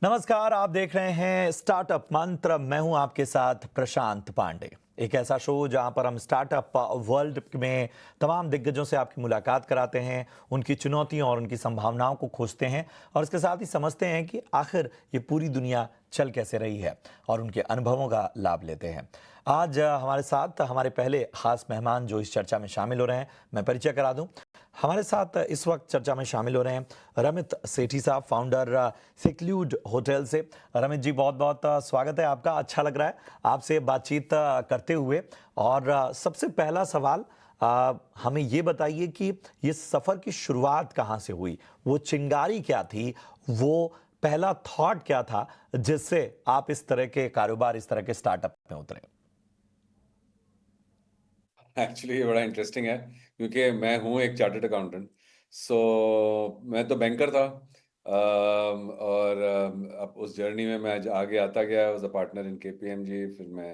नमस्कार, आप देख रहे हैं स्टार्टअप मंत्र। मैं हूं आपके साथ प्रशांत पांडे। एक ऐसा शो जहां पर हम स्टार्टअप वर्ल्ड में तमाम दिग्गजों से आपकी मुलाकात कराते हैं, उनकी चुनौतियों और उनकी संभावनाओं को खोजते हैं और इसके साथ ही समझते हैं कि आखिर ये पूरी दुनिया चल कैसे रही है और उनके अनुभवों का लाभ लेते हैं। आज हमारे साथ हमारे पहले खास मेहमान जो इस चर्चा में शामिल हो रहे हैं, मैं परिचय करा दूं। हमारे साथ इस वक्त चर्चा में शामिल हो रहे हैं रमित सेठी साहब, फाउंडर सिक्लूड होटल से। रमित जी, बहुत बहुत स्वागत है आपका। अच्छा लग रहा है आपसे बातचीत करते हुए। और सबसे पहला सवाल, हमें ये बताइए कि ये सफ़र की शुरुआत कहाँ से हुई? वो चिंगारी क्या थी? वो पहला थॉट क्या था जिससे आप इस तरह के कारोबार, इस तरह के स्टार्टअप में उतरे? एक्चुअली ये बड़ा इंटरेस्टिंग है क्योंकि मैं हूँ एक चार्टर्ड अकाउंटेंट। सो मैं तो बैंकर था। और अब उस जर्नी में मैं आगे आता गया। Was a partner in KPMG. फिर मैं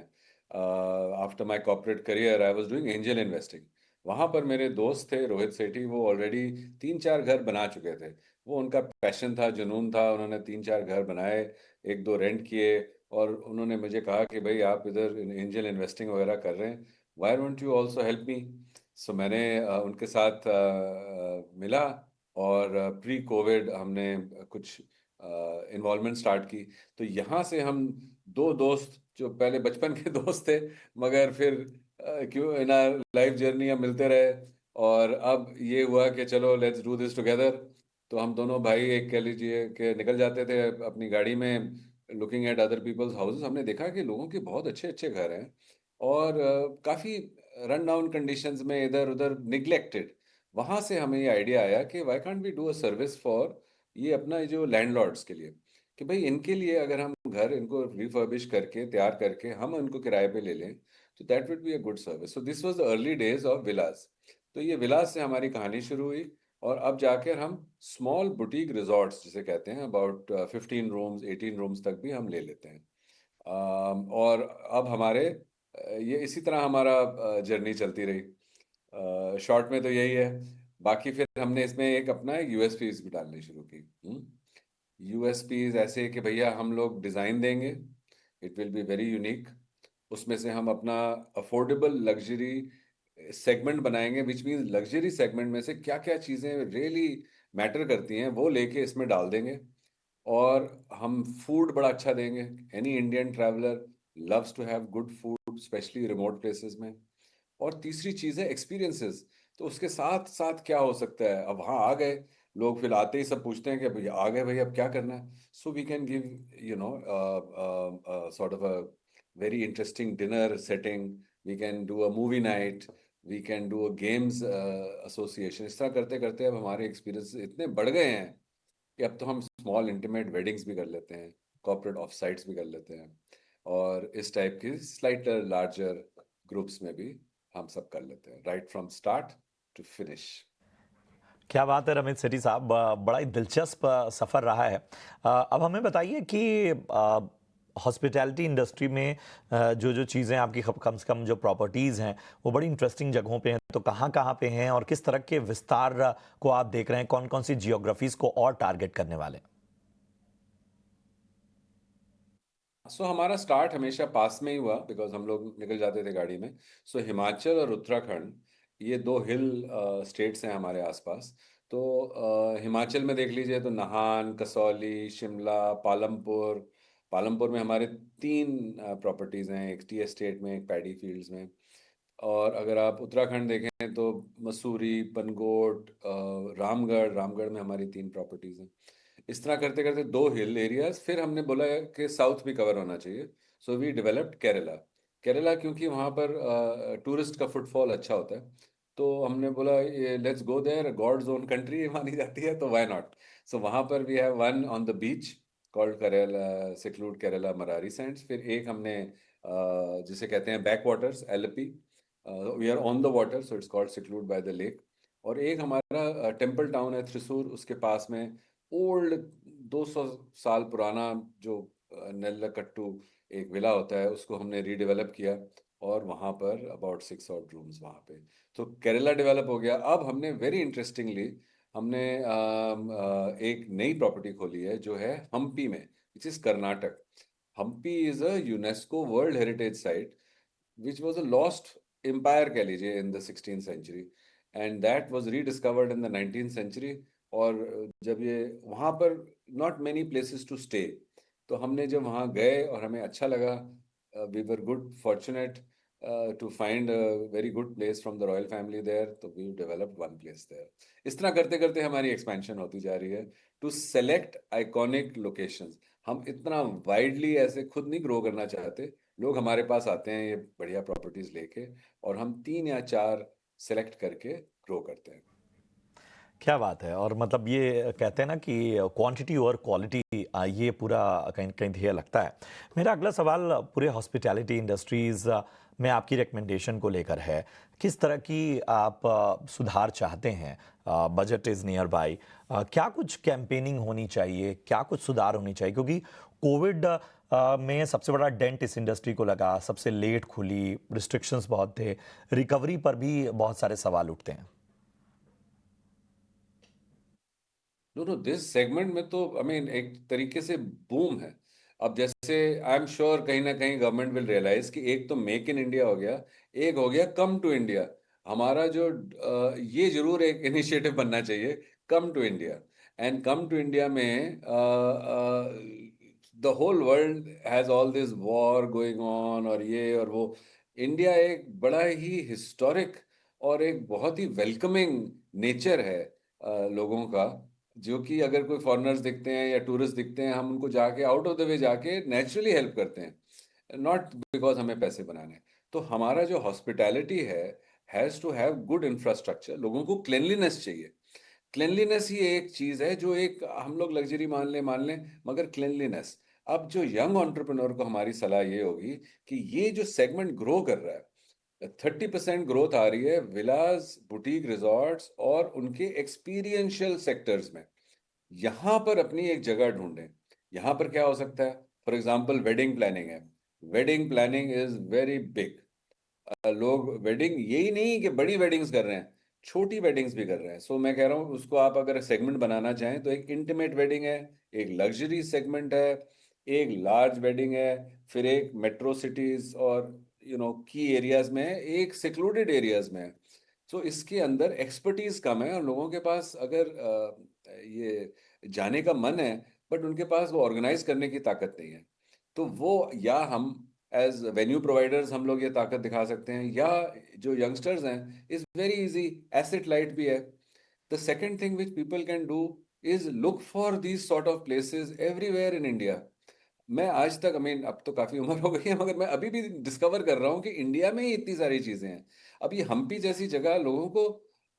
after my corporate career I was doing angel investing. वहाँ पर मेरे दोस्त थे रोहित सेठी, वो ऑलरेडी 3-4 घर बना चुके थे। वो उनका पैशन था, जुनून था। उन्होंने 3-4 घर बनाए, एक दो रेंट किए। और उन्होंने मुझे कहा कि भाई आप इधर एंजल इन्वेस्टिंग वगैरह कर रहे हैं, why don't you also help me. So मैंने उनके साथ मिला और प्री कोविड हमने कुछ इन्वॉल्वमेंट स्टार्ट की। तो यहाँ से हम दो दोस्त जो पहले बचपन के दोस्त थे, मगर फिर क्यों इन लाइफ जर्नी हम मिलते रहे। और अब ये हुआ कि चलो लेट्स डू दिस टुगेदर। तो हम दोनों भाई, एक कह लीजिए कि निकल जाते थे अपनी गाड़ी में, looking at other people's houses. हमने देखा कि लोगों के बहुत अच्छे अच्छे घर हैं और काफ़ी रन डाउन कंडीशंस में, इधर उधर निग्लेक्टेड। वहाँ से हमें ये आइडिया आया कि why can't we do a service for ये अपना ये जो लैंडलॉर्ड्स के लिए, कि भाई इनके लिए अगर हम घर इनको रिफर्बिश करके तैयार करके हम इनको किराए पे ले लें तो that would be a good service. So this was the early days of Vilas. तो ये विलास से हमारी कहानी शुरू हुई और अब जाकर हम स्मॉल बुटीक रिजॉर्ट्स जिसे कहते हैं, अबाउट 15 रूम्स 18 रूम्स तक भी हम ले लेते हैं। और अब हमारे ये इसी तरह हमारा जर्नी चलती रही। शॉर्ट में तो यही है। बाकी फिर हमने इसमें एक अपना यूएसपीज भी डालनी शुरू की। यूएसपीज ऐसे कि भैया हम लोग डिज़ाइन देंगे, it will be very unique. उसमें से हम अपना अफोर्डेबल लग्जरी सेगमेंट बनाएंगे, विच मीन्स लग्जरी सेगमेंट में से क्या क्या चीज़ें रियली मैटर करती हैं वो लेके इसमें डाल देंगे। और हम फूड बड़ा अच्छा देंगे। Any Indian traveller loves to have good food, specially remote places में। और तीसरी चीज़ है एक्सपीरियंसेस। तो उसके साथ साथ क्या हो सकता है, अब वहाँ आ गए लोग, फिर आते ही सब पूछते हैं कि भैया आ गए, भैया अब क्या करना है। So we can give you know sort of a very interesting dinner setting. We can do a movie night, we can do a games association. इस तरह करते करते अब हमारे एक्सपीरियंस इतने बढ़ गए हैं कि अब तो हम स्मॉल इंटीमेट वेडिंग्स भी कर लेते हैं, कॉर्पोरेट ऑफ साइट्स भी कर लेते हैं, और इस टाइप की स्लाइट लार्जर ग्रुप्स में भी हम सब कर लेते हैं, right from start to finish. क्या बात है रमित सेठी साहब, बड़ा ही दिलचस्प सफ़र रहा है। अब हमें बताइए कि हॉस्पिटैलिटी इंडस्ट्री में जो जो चीज़ें आपकी कम से कम जो प्रॉपर्टीज़ हैं वो बड़ी इंटरेस्टिंग जगहों पे हैं, तो कहाँ कहाँ पे हैं और किस तरह के विस्तार को आप देख रहे हैं? कौन कौन सी जियोग्राफीज़ को और टारगेट करने वाले हैं? सो हमारा स्टार्ट हमेशा पास में ही हुआ, बिकॉज हम लोग निकल जाते थे गाड़ी में। सो हिमाचल और उत्तराखंड, ये दो हिल स्टेट्स हैं हमारे आसपास। तो हिमाचल में देख लीजिए तो नाहन, कसौली, शिमला, पालमपुर। पालमपुर में हमारे 3 प्रॉपर्टीज़ हैं, एक टी एस्टेट में, एक पैडी फील्ड्स में। और अगर आप उत्तराखंड देखें तो मसूरी, पनगोट, रामगढ़। रामगढ़ में हमारी 3 प्रॉपर्टीज़ हैं। इस तरह करते करते 2 हिल एरियाज, फिर हमने बोला कि साउथ भी कवर होना चाहिए। So we developed Kerala. Kerala क्योंकि वहाँ पर टूरिस्ट का फुटफॉल अच्छा होता है, तो हमने बोला ये let's go there, God's own country मानी जाती है, तो व्हाई नॉट। सो वहाँ पर we have one on the beach called Kerala secluded Kerala Marari sands. फिर एक हमने जिसे कहते हैं back waters, LP. We are on the water, so it's called secluded by the lake. और एक हमारा टेम्पल टाउन है थ्रिसूर, उसके पास में ओल्ड 200 साल पुराना जो नेल्लकट्टू एक विला होता है, उसको हमने रीडेवलप किया। और वहाँ पर अबाउट 6 और रूम्स वहाँ पे। तो केरला डेवलप हो गया। अब हमने वेरी इंटरेस्टिंगली हमने एक नई प्रॉपर्टी खोली है जो है हम्पी में, which is Karnataka. Hampi is a UNESCO world heritage site which was a lost empire कह लीजिए in the 16th century, and that was rediscovered in the 19th century। और जब ये वहाँ पर not many places to stay, तो हमने जब वहाँ गए और हमें अच्छा लगा, we were good fortunate to find a very good place from the royal family there, तो we developed one place there। इस तरह करते करते हमारी expansion होती जा रही है to select iconic locations। हम इतना वाइडली ऐसे खुद नहीं ग्रो करना चाहते, लोग हमारे पास आते हैं ये बढ़िया प्रॉपर्टीज लेके, और हम 3 या 4 सेलेक्ट करके ग्रो करते हैं। क्या बात है। और मतलब ये कहते हैं ना कि क्वांटिटी और क्वालिटी, ये पूरा कहीं कहीं ध्येय लगता है। मेरा अगला सवाल पूरे हॉस्पिटैलिटी इंडस्ट्रीज में आपकी रिकमेंडेशन को लेकर है। किस तरह की आप सुधार चाहते हैं? Budget is near by. क्या कुछ कैंपेनिंग होनी चाहिए, क्या कुछ सुधार होनी चाहिए? क्योंकि कोविड में सबसे बड़ा डेंट इस इंडस्ट्री को लगा, सबसे लेट खुली, रिस्ट्रिक्शंस बहुत थे, रिकवरी पर भी बहुत सारे सवाल उठते हैं। नो नो, दिस सेगमेंट में तो आई मीन एक तरीके से बूम है। अब जैसे आई एम श्योर कहीं ना कहीं गवर्नमेंट विल रियलाइज कि एक तो मेक इन इंडिया हो गया, एक हो गया कम टू इंडिया। हमारा जो ये जरूर एक इनिशिएटिव बनना चाहिए, come to India. And come to India में the whole world has all this war going on और ये और वो। इंडिया एक बड़ा ही हिस्टोरिक और एक बहुत ही वेलकमिंग नेचर है लोगों का, जो कि अगर कोई फॉरेनर्स दिखते हैं या टूरिस्ट दिखते हैं, हम उनको जाके आउट ऑफ द वे जाके नेचुरली हेल्प करते हैं, नॉट बिकॉज हमें पैसे बनाने हैं। तो हमारा जो हॉस्पिटैलिटी है has to have good infrastructure. लोगों को क्लेनलीनेस चाहिए। क्लेनलीनेस ही एक चीज़ है जो एक हम लोग लग्जरी मान लें, मगर क्लेनलीनेस। अब जो यंग एंटरप्रेन्योर को हमारी सलाह ये होगी कि ये जो सेगमेंट ग्रो कर रहा है, 30% ग्रोथ आ रही है विलास, बुटीक रिजॉर्ट्स और उनके एक्सपीरियंशियल सेक्टर्स में। यहां पर अपनी एक जगह ढूंढें। यहां पर क्या हो सकता है? फॉर एग्जाम्पल वेडिंग प्लानिंग है। Wedding planning is very big. लोग वेडिंग यही नहीं कि बड़ी वेडिंग्स कर रहे हैं, छोटी वेडिंग्स भी कर रहे हैं। सो मैं कह रहा हूँ उसको आप अगर सेगमेंट बनाना चाहें तो एक इंटीमेट वेडिंग है, एक लग्जरी सेगमेंट है, एक लार्ज वेडिंग है, फिर एक मेट्रो सिटीज और की एरियाज में है, एक सेक्लूडेड एरियाज में है। सो इसके अंदर एक्सपर्टीज कम है और लोगों के पास अगर ये जाने का मन है, बट उनके पास वो ऑर्गेनाइज करने की ताकत नहीं है। तो वो या हम एज वेन्यू प्रोवाइडर्स हम लोग ये ताकत दिखा सकते हैं, या जो यंगस्टर्स हैं is very easy, asset light भी है। The second thing which people can do is look for these sort of places everywhere in India. मैं आज तक, आई मीन अब तो काफी उम्र हो गई है, मगर मैं अभी भी डिस्कवर कर रहा हूँ कि इंडिया में ही इतनी सारी चीजें हैं। अब ये हम्पी जैसी जगह लोगों को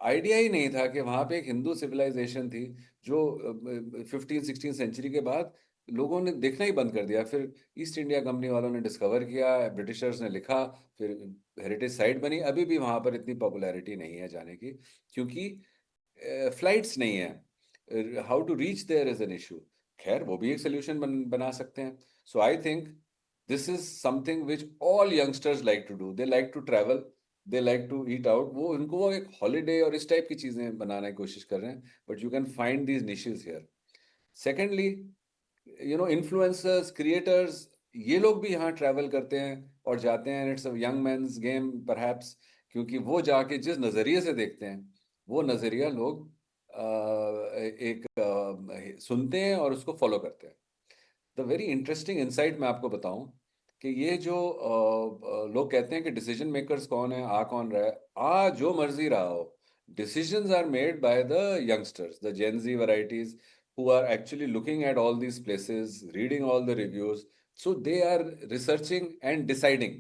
आइडिया ही नहीं था कि वहां पे एक हिंदू सिविलाइजेशन थी, जो 15-16 सेंचुरी के बाद लोगों ने देखना ही बंद कर दिया। फिर ईस्ट इंडिया कंपनी वालों ने डिस्कवर किया, ब्रिटिशर्स ने लिखा, फिर हेरिटेज साइट बनी। अभी भी वहां पर इतनी पॉपुलैरिटी नहीं है जाने की, क्योंकि फ्लाइट्स नहीं है। How to reach there is an issue. खैर वो भी एक सोल्यूशन बना सकते हैं। So I think this is something which all youngsters like to do. They like to travel, they like to eat out. वो उनको वो एक हॉलीडे और इस टाइप की चीजें बनाने की कोशिश कर रहे हैं, but you can find these niches here. Secondly, influencers, creators, ये लोग भी यहाँ ट्रैवल करते हैं और जाते हैं। It's a young man's game perhaps, क्योंकि वो जाके जिस नज़रिए से देखते हैं, वो नज़रिया लोग एक सुनते हैं और उसको फॉलो करते हैं। द वेरी इंटरेस्टिंग इंसाइट मैं आपको बताऊं कि ये जो लोग कहते हैं कि डिसीजन मेकर्स कौन है, आ कौन रहा है, आ जो मर्जी रहा हो, decisions are made by the youngsters, the Gen Z varieties, who are actually looking at all these places, reading all the reviews. So they are researching and deciding।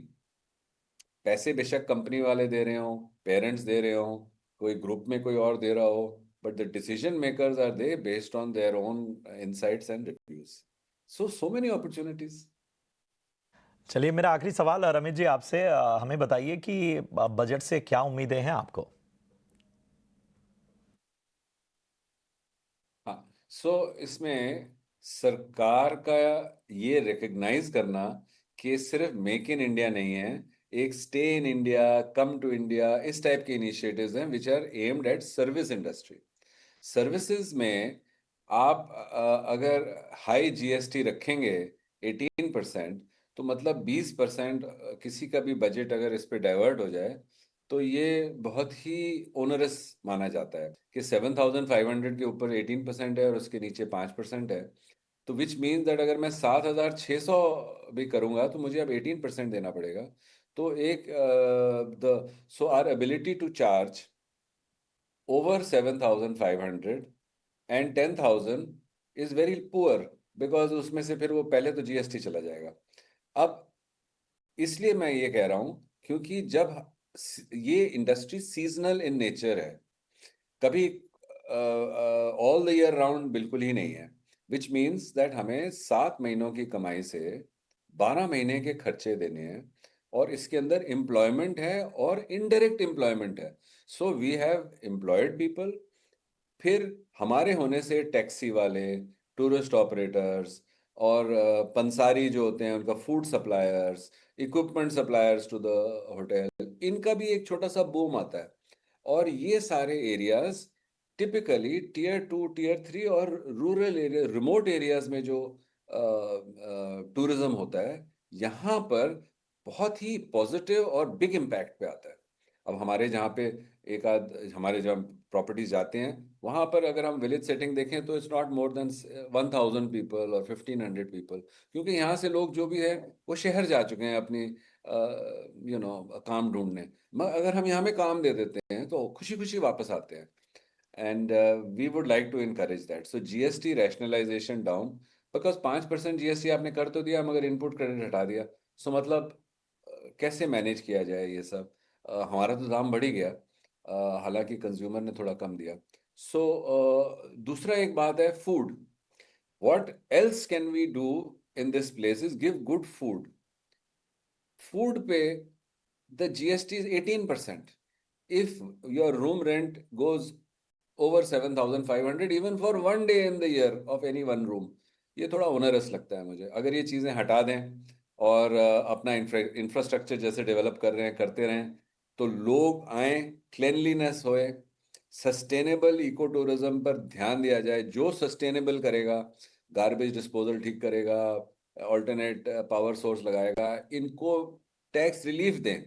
पैसे बेशक कंपनी वाले दे रहे हो, पेरेंट्स दे रहे हो, कोई ग्रुप में कोई और दे रहा हो, but the decision makers are they based on their own insights and reviews. So many opportunities. चलिए, मेरा आखिरी सवाल रमेश जी आपसे, हमें बताइए कि बजट से क्या उम्मीदें हैं आपको? हाँ, सो इसमें सरकार का ये रिकग्नाइज करना कि सिर्फ मेक इन इंडिया नहीं है, एक stay in India, come to India, इस टाइप के इनिशिएटिव्स हैं which are aimed at service industry. Services में आप अगर हाई जीएसटी रखेंगे 18%, तो मतलब 20% किसी का भी बजट अगर इस पे डाइवर्ट हो जाए तो ये बहुत ही ओनरस माना जाता है कि 7,500 के ऊपर 18% है और उसके नीचे 5% है। तो विच मीन्स दैट अगर मैं 7,600 भी करूंगा तो मुझे अब 18% देना पड़ेगा। तो एक the so are ability to charge over 7,500 and 10,000 is very poor because उसमें से फिर वो पहले तो जीएसटी चला जाएगा। अब इसलिए मैं ये कह रहा हूं क्योंकि जब ये इंडस्ट्री सीजनल इन नेचर है, कभी ऑल द ईयर राउंड बिल्कुल ही नहीं है, विच मीन्स दैट हमें 7 महीनों की कमाई से 12 महीने के खर्चे देने हैं और इसके अंदर एम्प्लॉयमेंट है और इनडायरेक्ट एम्प्लॉयमेंट है। So we have employed people, फिर हमारे होने से टैक्सी वाले, टूरिस्ट ऑपरेटर्स और पंसारी जो होते हैं उनका food suppliers, equipment suppliers to the hotel, इनका भी एक छोटा सा बूम आता है। और ये सारे एरियाज टिपिकली टीयर 2 टीयर 3 और रूरल एरिया रिमोट एरियाज में जो टूरिज्म होता है, यहाँ पर बहुत ही पॉजिटिव और बिग इम्पैक्ट पे आता है। अब हमारे जहाँ पे एक आध हमारे जहाँ प्रॉपर्टीज जाते हैं वहाँ पर अगर हम विलेज सेटिंग देखें तो it's not more than 1,000 people और 1,500 पीपल, क्योंकि यहाँ से लोग जो भी है वो शहर जा चुके हैं अपनी काम ढूंढने। मगर अगर हम यहाँ में काम दे देते हैं तो खुशी खुशी वापस आते हैं। And we would like to encourage that. So GST rationalisation down, because 5% GST आपने कर तो दिया मगर इनपुट क्रेडिट हटा दिया। सो मतलब कैसे मैनेज किया जाए ये सब। हमारा तो दाम बढ़ ही गया, हालांकि कंज्यूमर ने थोड़ा कम दिया। सो दूसरा एक बात है food. What else can we do in this place is give good food. Food पे the GST is 18%. If your room rent goes over 7,500 even for one day in the year of any one room, ये थोड़ा onerous लगता है मुझे। अगर ये चीज़ें हटा दें और अपना इंफ्रास्ट्रक्चर जैसे डेवलप कर रहे हैं करते रहें तो लोग आए, क्लेनलीनेस होए, सस्टेनेबल इको टूरिज्म पर ध्यान दिया जाए। जो सस्टेनेबल करेगा, गार्बेज डिस्पोजल ठीक करेगा, ऑल्टरनेट पावर सोर्स लगाएगा, इनको टैक्स रिलीफ दें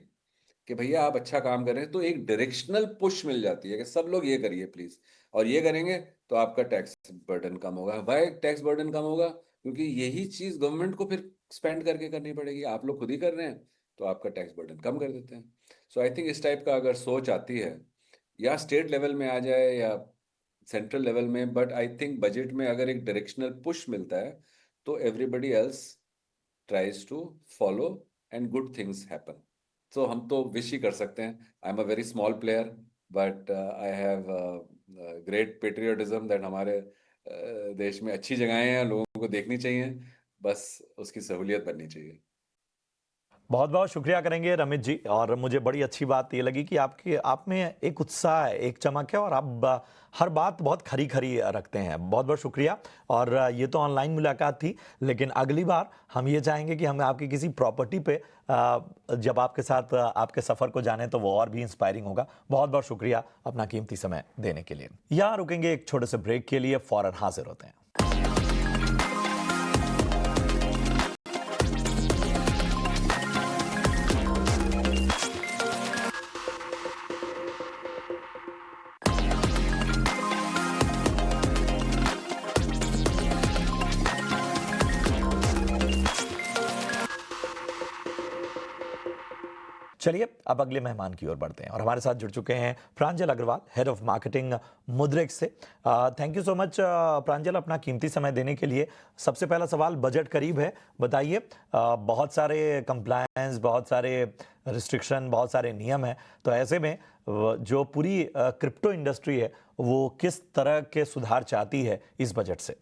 कि भैया आप अच्छा काम कर रहे हैं, तो एक डायरेक्शनल पुश मिल जाती है कि सब लोग ये करिए प्लीज। और ये करेंगे तो आपका टैक्स बर्डन कम होगा। वाई टैक्स बर्डन कम होगा? क्योंकि यही चीज गवर्नमेंट को फिर स्पेंड करके करनी पड़ेगी। आप लोग खुद ही कर रहे हैं तो आपका टैक्स बर्डन कम कर देते हैं। सो आई थिंक इस टाइप का अगर सोच आती है, या स्टेट लेवल में आ जाए या सेंट्रल लेवल में, बट आई थिंक बजट में अगर एक डायरेक्शनल पुश मिलता है तो everybody else tries to follow and good things happen. तो हम तो विश ही कर सकते हैं। I am a very small player but I have great patriotism that हमारे देश में अच्छी जगहें हैं, लोगों को देखनी चाहिए, बस उसकी सहूलियत बननी चाहिए। बहुत बहुत शुक्रिया करेंगे रमित जी। और मुझे बड़ी अच्छी बात ये लगी कि आपके आप में एक उत्साह है, एक चमक है और आप हर बात बहुत खरी खरी रखते हैं। बहुत बहुत शुक्रिया। और ये तो ऑनलाइन मुलाकात थी, लेकिन अगली बार हम ये चाहेंगे कि हम आपकी किसी प्रॉपर्टी पे जब आपके साथ आपके सफ़र को जाने तो वो और भी इंस्पायरिंग होगा। बहुत बहुत शुक्रिया अपना कीमती समय देने के लिए। यहाँ रुकेंगे एक छोटे से ब्रेक के लिए, फौरन हाजिर होते हैं। चलिए अब अगले मेहमान की ओर बढ़ते हैं और हमारे साथ जुड़ चुके हैं प्रांजल अग्रवाल, हेड ऑफ मार्केटिंग मुद्रिक्स से। थैंक यू सो मच प्रांजल, अपना कीमती समय देने के लिए। सबसे पहला सवाल, बजट करीब है, बताइए बहुत सारे कंप्लायंस, बहुत सारे रिस्ट्रिक्शन, बहुत सारे नियम हैं, तो ऐसे में जो पूरी क्रिप्टो इंडस्ट्री है वो किस तरह के सुधार चाहती है इस बजट से?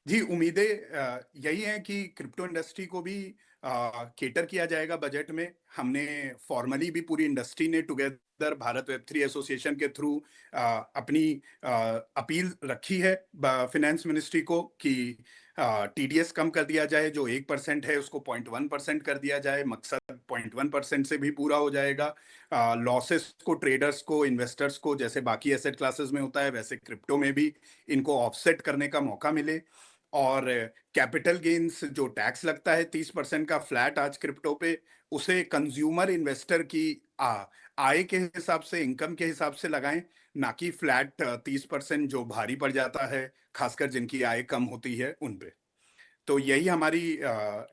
जी, उम्मीदें यही हैं कि क्रिप्टो इंडस्ट्री को भी केटर किया जाएगा बजट में। हमने फॉर्मली भी पूरी इंडस्ट्री ने टुगेदर भारत वेब 3 एसोसिएशन के थ्रू अपनी अपील रखी है फिनेंस मिनिस्ट्री को कि टीडीएस कम कर दिया जाए, जो 1% है उसको 0.1% कर दिया जाए। मकसद 0.1% से भी पूरा हो जाएगा। लॉसेस को ट्रेडर्स को, इन्वेस्टर्स को, जैसे बाकी एसेट क्लासेस में होता है वैसे क्रिप्टो में भी इनको ऑफसेट करने का मौका मिले। और कैपिटल गेन्स जो टैक्स लगता है 30% का फ्लैट आज क्रिप्टो पे, उसे कंज्यूमर इन्वेस्टर की आय के हिसाब से, इनकम के हिसाब से लगाएं, ना कि फ्लैट 30% जो भारी पड़ जाता है खासकर जिनकी आय कम होती है उन पे। तो यही हमारी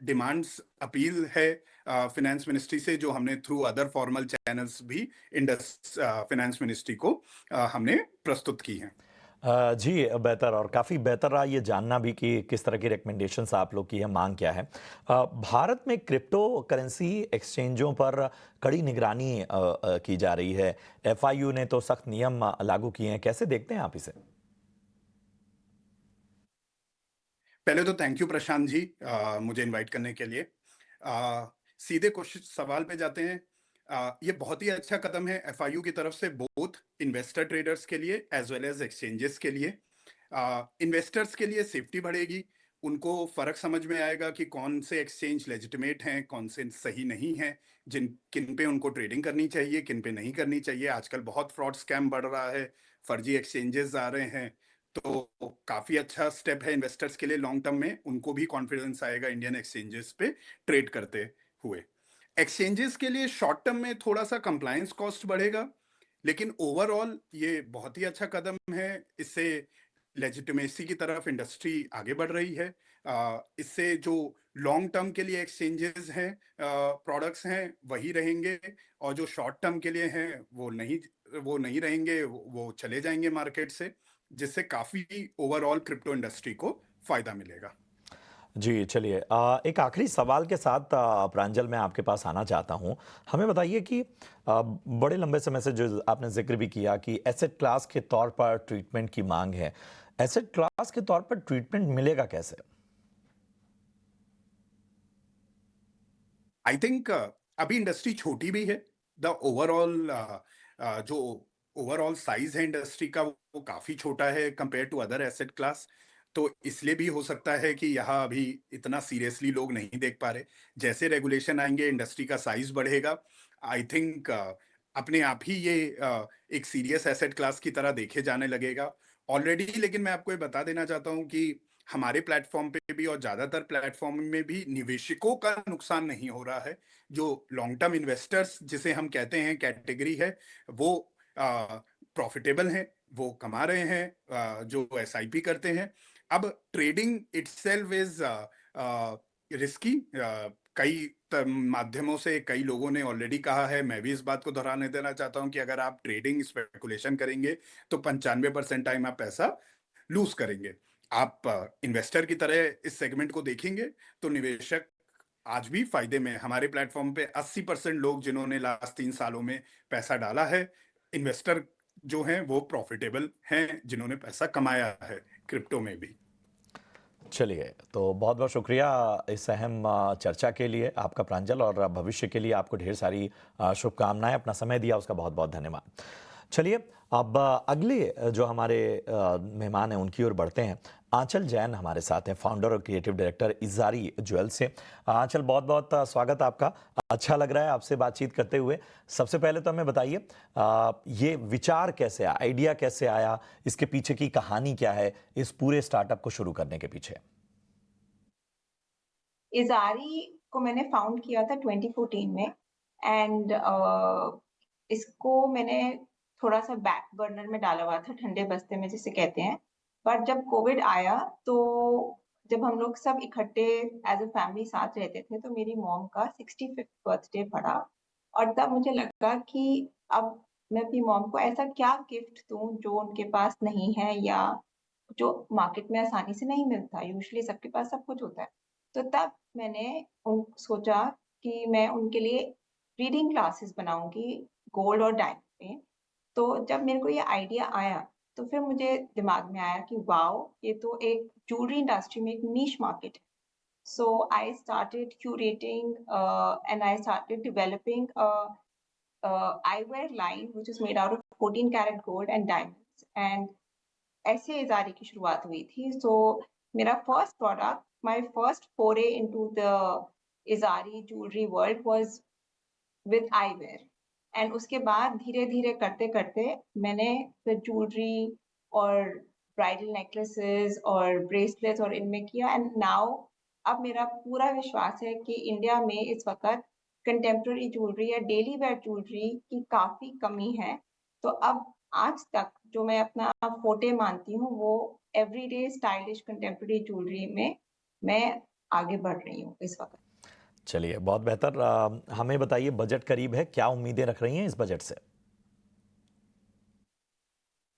डिमांड्स अपील है फिनेंस मिनिस्ट्री से, जो हमने थ्रू अदर फॉर्मल चैनल्स भी फिनेंस मिनिस्ट्री को हमने प्रस्तुत की हैं। जी बेहतर, और काफ़ी बेहतर रहा ये जानना भी कि किस तरह की रिकमेंडेशंस आप लोग की है, मांग क्या है। भारत में क्रिप्टो करेंसी एक्सचेंजों पर कड़ी निगरानी की जा रही है। एफआईयू ने तो सख्त नियम लागू किए हैं, कैसे देखते हैं आप इसे? पहले तो थैंक यू प्रशांत जी मुझे इनवाइट करने के लिए। सीधे क्वेश्चन सवाल पे जाते हैं। ये बहुत ही अच्छा कदम है एफआईयू की तरफ से, बोथ इन्वेस्टर ट्रेडर्स के लिए एज वेल एज एक्सचेंजेस के लिए। इन्वेस्टर्स के लिए सेफ्टी बढ़ेगी, उनको फर्क समझ में आएगा कि कौन से एक्सचेंज लेजिटिमेट हैं, कौन से सही नहीं हैं, जिन किन पे उनको ट्रेडिंग करनी चाहिए, किन पे नहीं करनी चाहिए। आजकल बहुत फ्रॉड स्कैम बढ़ रहा है, फर्जी एक्सचेंजेस आ रहे हैं। तो काफी अच्छा स्टेप है इन्वेस्टर्स के लिए। लॉन्ग टर्म में उनको भी कॉन्फिडेंस आएगा इंडियन एक्सचेंजेस पे ट्रेड करते हुए। एक्सचेंजेस के लिए शॉर्ट टर्म में थोड़ा सा कंप्लायंस कॉस्ट बढ़ेगा, लेकिन ओवरऑल ये बहुत ही अच्छा कदम है। इससे लेजिटिमेसी की तरफ इंडस्ट्री आगे बढ़ रही है। इससे जो लॉन्ग टर्म के लिए एक्सचेंजेस हैं, प्रोडक्ट्स हैं, वही रहेंगे, और जो शॉर्ट टर्म के लिए हैं वो नहीं रहेंगे, वो चले जाएंगे मार्केट से, जिससे काफी ओवरऑल क्रिप्टो इंडस्ट्री को फायदा मिलेगा। जी, चलिए एक आखिरी सवाल के साथ प्रांजल मैं आपके पास आना चाहता हूँ। हमें बताइए कि बड़े लंबे समय से जो आपने ज़िक्र भी किया कि एसेट क्लास के तौर पर ट्रीटमेंट की माँग है। एसेट क्लास के तौर पर ट्रीटमेंट मिलेगा कैसे? आई थिंक अभी इंडस्ट्री छोटी भी है। द ओवरऑल जो ओवरऑल साइज है इंडस्ट्री का वो काफी छोटा है compare to other asset class. तो इसलिए भी हो सकता है कि यहाँ अभी इतना सीरियसली लोग नहीं देख पा रहे। जैसे रेगुलेशन आएंगे, इंडस्ट्री का साइज बढ़ेगा, आई थिंक अपने आप ही ये एक सीरियस एसेट क्लास की तरह देखे जाने लगेगा ऑलरेडी। लेकिन मैं आपको ये बता देना चाहता हूँ कि हमारे प्लेटफॉर्म पे भी और ज्यादातर प्लेटफॉर्म में भी निवेशकों का नुकसान नहीं हो रहा है। जो लॉन्ग टर्म इन्वेस्टर्स जिसे हम कहते हैं कैटेगरी है, वो प्रॉफिटेबल हैं, वो कमा रहे हैं, जो एसआईपी करते हैं। अब ट्रेडिंग इटसेल्फ इज रिस्की। कई माध्यमों से कई लोगों ने ऑलरेडी कहा है, मैं भी इस बात को दोहराने देना चाहता हूं कि अगर आप ट्रेडिंग स्पेकुलेशन करेंगे तो 95% टाइम आप पैसा लूज करेंगे। आप इन्वेस्टर की तरह इस सेगमेंट को देखेंगे तो निवेशक आज भी फायदे में। हमारे प्लेटफॉर्म पे 80% लोग जिन्होंने लास्ट 3 सालों में पैसा डाला है, इन्वेस्टर जो हैं वो प्रॉफिटेबल हैं, जिन्होंने पैसा कमाया है क्रिप्टो में भी। चलिए, तो बहुत-बहुत शुक्रिया इस अहम चर्चा के लिए आपका प्रांजल, और भविष्य के लिए आपको ढेर सारी शुभकामनाएँ। अपना समय दिया उसका बहुत-बहुत धन्यवाद। चलिए, अब अगले जो हमारे मेहमान हैं उनकी ओर बढ़ते हैं। आंचल जैन हमारे साथ हैं, फाउंडर और क्रिएटिव डायरेक्टर इज़ारी ज्वेल्स से। आंचल, बहुत-बहुत स्वागत आपका। अच्छा लग रहा है आपसे बातचीत करते हुए। सबसे पहले तो हमें बताइए ये विचार कैसे आया, आइडिया कैसे आया, इसके पीछे की कहानी क्या है, इस पूरे स्टार्टअप को शुरू करने के पीछे? इज़ारी को मैंने फाउंड किया था 2014 में। एंड इसको मैंने थोड़ा-सा बैक बर्नर में डाला हुआ था, ठंडे बस्ते में जिसे कहते हैं। पर जब कोविड आया तो जब हम लोग सब इकट्ठे एज़ अ फैमिली साथ रहते थे, तो मेरी मॉम का 65th बर्थडे पड़ा, और तब मुझे लगा कि अब मैं अपनी मॉम को ऐसा क्या गिफ्ट दूँ जो उनके पास नहीं है, या जो मार्केट में आसानी से नहीं मिलता। यूजुअली सबके पास सब कुछ होता है। तो तब मैंने सोचा कि मैं उनके लिए रीडिंग क्लासेस बनाऊँगी गोल्ड और डायमंड में। तो जब मेरे को ये आइडिया आया, तो फिर मुझे दिमाग में आया कि वाओ! ये तो एक ज्वेलरी इंडस्ट्री में एक नीश मार्केट है। So I started curating and I started developing a eyewear line which is made out of 14 karat gold and diamonds. And ऐसे इजारे की शुरुआत हुई थी. So मेरा first product, my first foray into the Hazari jewelry world was with eyewear. And उसके बाद धीरे धीरे करते करते मैंने फिर ज्वेलरी और ब्राइडल नेकलेसेस और ब्रेसलेट्स और इनमें किया. एंड नाउ अब मेरा पूरा विश्वास है कि इंडिया में इस वक्त कंटेम्प्रेरी ज्वेलरी या डेली वेयर ज्वेलरी की काफ़ी कमी है. तो अब आज तक जो मैं अपना फोटे मानती हूँ वो एवरीडे स्टाइलिश कंटेम्प्रेरी ज्वेलरी में मैं आगे बढ़ रही हूँ इस वक्त. चलिए, बहुत बेहतर. हमें बताइए, बजट करीब है, क्या उम्मीदें रख रही हैं इस बजट से?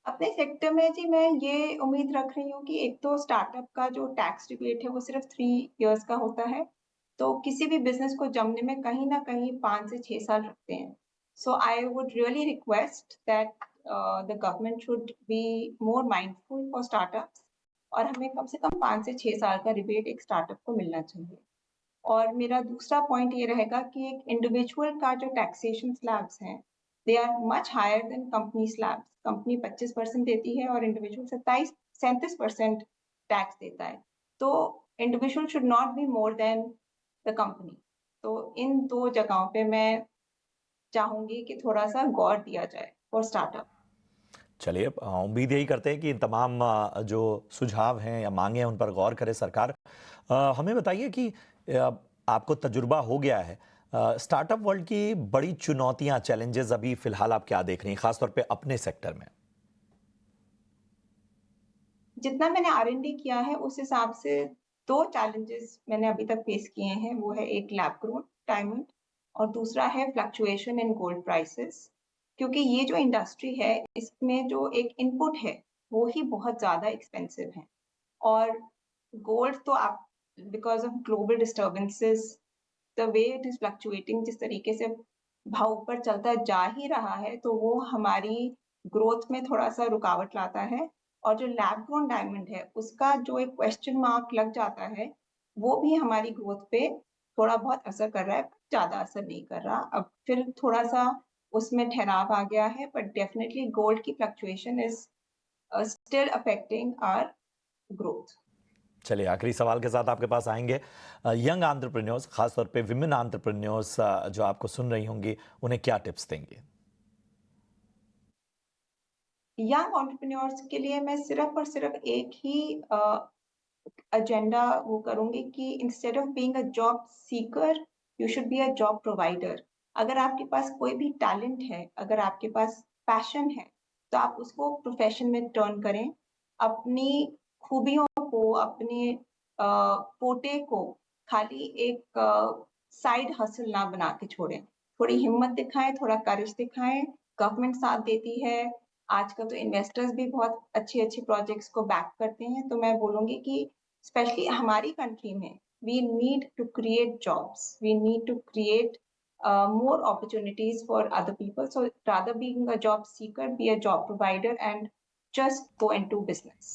अपने सेक्टर में जी मैं ये उम्मीद रख रही हूँ कि एक तो स्टार्टअप का जो टैक्स रिबेट है वो सिर्फ 3 इयर्स का होता है. तो किसी भी बिजनेस को जमने में कहीं ना कहीं 5 से 6 साल लगते हैं. So I would really request that the government should be more mindful for startups और हमें कम से कम 5 से 6 साल का रिबेट एक स्टार्टअप को मिलना चाहिए. और मेरा दूसरा पॉइंट ये रहेगा कि एक इंडिविजुअल का जो टैक्सेशन स्लैब्स हैं they are much higher than company slabs. Company 25% देती है और इंडिविजुअल 37% टैक्स देता है. तो individual should not be more than the company. तो इन दो जगहों पे मैं चाहूंगी कि थोड़ा सा गौर दिया जाए फॉर स्टार्टअप. चलिए, उम्मीद यही करते हैं कि इन तमाम जो सुझाव हैं या मांगे हैं उन पर गौर करे सरकार. हमें बताइए कि आपको तजुर्बा हो गया है, स्टार्टअप वर्ल्ड की बड़ी चुनौतियां, चैलेंजेस अभी फिलहाल आप क्या देख रही हैं, खासतौर पे अपने सेक्टर में? जितना मैंने R&D किया है उस हिसाब से 2 चैलेंजेस मैंने अभी तक फेस किए हैं. वो है एक लैब ग्रोन डायमंड और दूसरा है फ्लक्चुएशन इन गोल्ड प्राइसेस. क्योंकि ये जो इंडस्ट्री है इसमें जो एक इनपुट है वो ही बहुत ज़्यादा एक्सपेंसिव है. और गोल्ड तो आप because of global disturbances the way it is fluctuating, जिस तरीके से भाव ऊपर चलता जा ही रहा है तो वो हमारी ग्रोथ में थोड़ा सा रुकावट लाता है. और जो लैब ग्रोन डायमंड है उसका जो एक क्वेश्चन मार्क लग जाता है वो भी हमारी ग्रोथ पे थोड़ा बहुत असर कर रहा है, ज्यादा असर नहीं कर रहा. अब फिर थोड़ा सा उसमें ठहराव आ गया है बट डेफिनेटली गोल्ड की fluctuation is still affecting our growth. चलिए, आखिरी सवाल के साथ आपके पास आएंगे. यंग एंटरप्रेन्योर्स, खासतौर पे विमेन एंटरप्रेन्योर्स जो आपको सुन रही होंगी, उन्हें क्या टिप्स देंगे? यंग एंटरप्रेन्योर्स के लिए मैं सिर्फ और सिर्फ एक ही एजेंडा वो करूंगी कि instead of being a job seeker you should be a job provider. अगर आपके पास कोई भी टैलेंट है, अगर आपके पास पैशन है तो आप उसको प्रोफेशन में टर्न करें. अपनी खूबियों को, अपने पोटे को खाली एक साइड हसल ना बना के छोड़ें. थोड़ी हिम्मत दिखाएं, थोड़ा करेज दिखाएं. गवर्नमेंट साथ देती है. आजकल तो इन्वेस्टर्स भी बहुत अच्छी अच्छी प्रोजेक्ट्स को बैक करते हैं. तो मैं बोलूंगी कि स्पेशली हमारी कंट्री में we need to create jobs, we need to create more opportunities for other people. So rather being a job seeker, be a job provider and just go into business.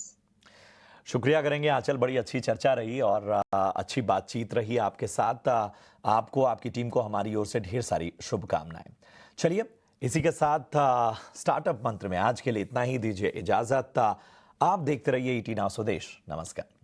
शुक्रिया करेंगे आंचल, बड़ी अच्छी चर्चा रही और अच्छी बातचीत रही आपके साथ. आपको, आपकी टीम को हमारी ओर से ढेर सारी शुभकामनाएं. चलिए, इसी के साथ स्टार्टअप मंत्र में आज के लिए इतना ही. दीजिए इजाजत. आप देखते रहिए ET Now स्वदेश. नमस्कार.